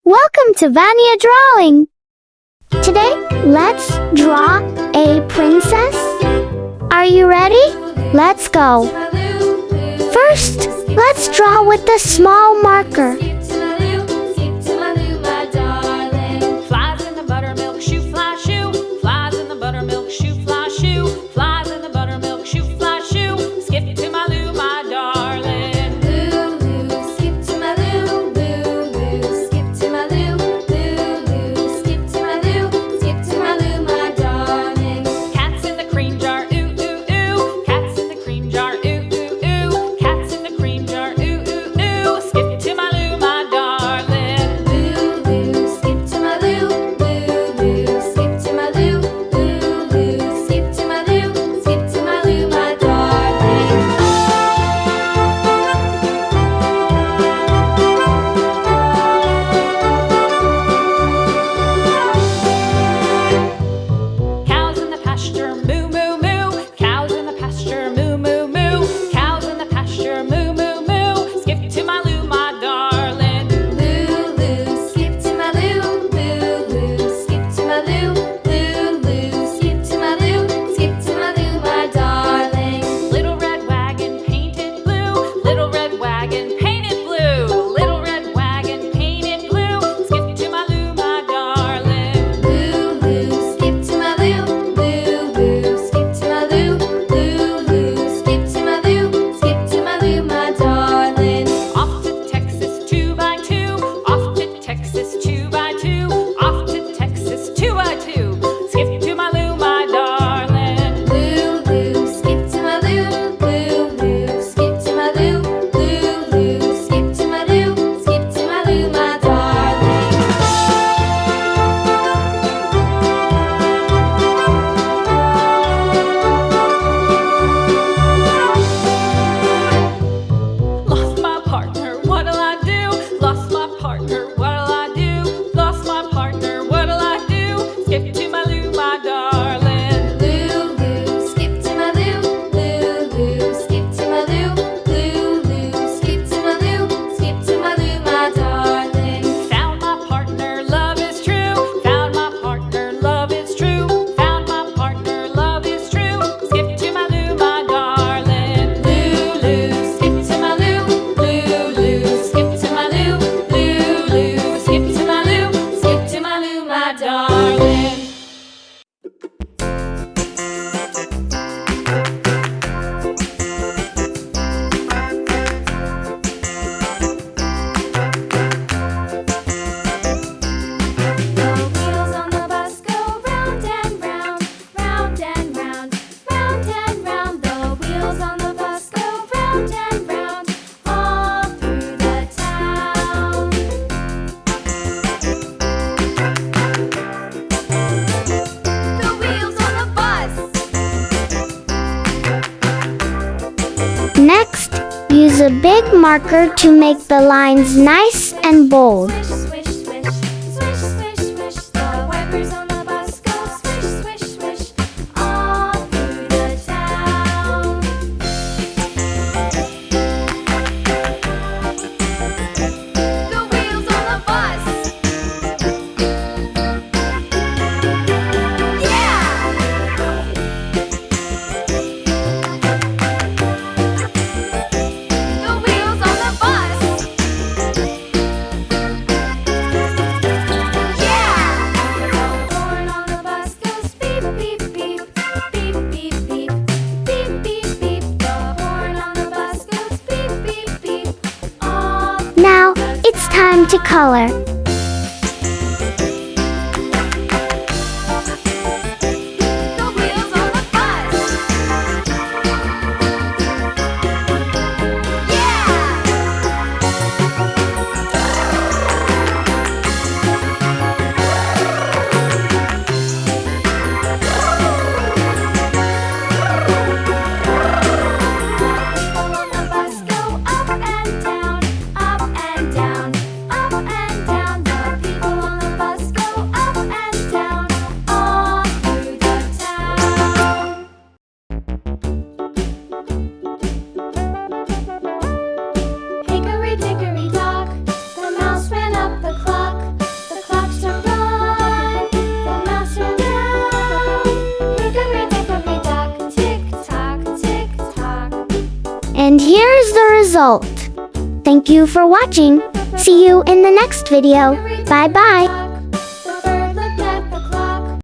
Welcome to Vania Drawing. Today, let's draw a princess. Are you ready? Let's go. First, let's draw with a small marker. Flies in the buttermilk shoe, fly shoe. Flies in the buttermilk shoe, fly shoe. Flies in the buttermilk shoe, fly shoe. Skip to my Lou, my darling. Lou, skip to my Lou. Lou, skip to my Lou. Lou, skip to my Lou. Skip to my Lou, my darling. Cats in the cream jar, ooh, ooh, ooh. Cats in the cream jar, ooh, ooh, ooh. Cats in the cream jar, ooh, ooh, ooh. Skip to my Lou, my darling. Lou, skip to my Lou. Lou, skip to my Lou. Lou, skip to my Lou. Skip to my Lou, my darling. Cows in the pasture, moo, moo, moo. Cows in the pasture, moo, moo, moo. Cows in the pasture, moo, moo, moo. Skip to my Lou, my darling. Lou, skip to my Lou. Lou, skip to my Lou. Lou, skip to my Lou. Skip to my Lou, my darling. Little red wagon painted blue. Little red wagon painted blue. Little red wagon painted blue. Skip to my Lou, my darling. Lou, skip to my Lou. Lou, skip to my Lou. Lou, skip to my Lou. Skip to my Lou, my darling. Off to Texas 2x2. Off to Texas 2x2. Off to Texas 2x2. Skip to my Lou, my darling. Lou, skip to my Lou. Lou, skip to my Lou. Lou, skip to my Lou. Skip to my Lou, my darling. Lost my partner, what'll I do? Lost my partner, what'll I do? Lost my partner, what'll I do? Skip to my Lou, my darling. Lou, skip to my Lou. Lou, skip to my Lou. Lou, skip to my Lou. Skip to my Lou, my darling. Found my partner, love is true. Found my partner, love is true. Found my partner, love is true. Skip to my Lou, my darling. Lou, skip to my Lou. Lou, skip to my Lou. Lou, skip to my Lou. Skip to my Lou, my darling. The wheels on the bus go round and round, round and round, round and round. The wheels on the bus go round and round, all through the town. The wheels on the bus. Next, use a big marker to make the lines nice and bold. Swish, swish, swish, swish, swish, swish. The wipers on the bus go swish, swish, swish, all through the town. The wheels on the bus. Yeah! The wheels on the bus. Yeah! The horn on the bus goes beep, beep, beep, beep, beep, beep, beep, beep, beep. The horn on the bus goes beep, beep, beep, all Now, it's time to color. the wheels on the bus. People on the bus go up and down, up and down, up and down. And here's the result. Thank you for watching. See you in the next video. Bye bye.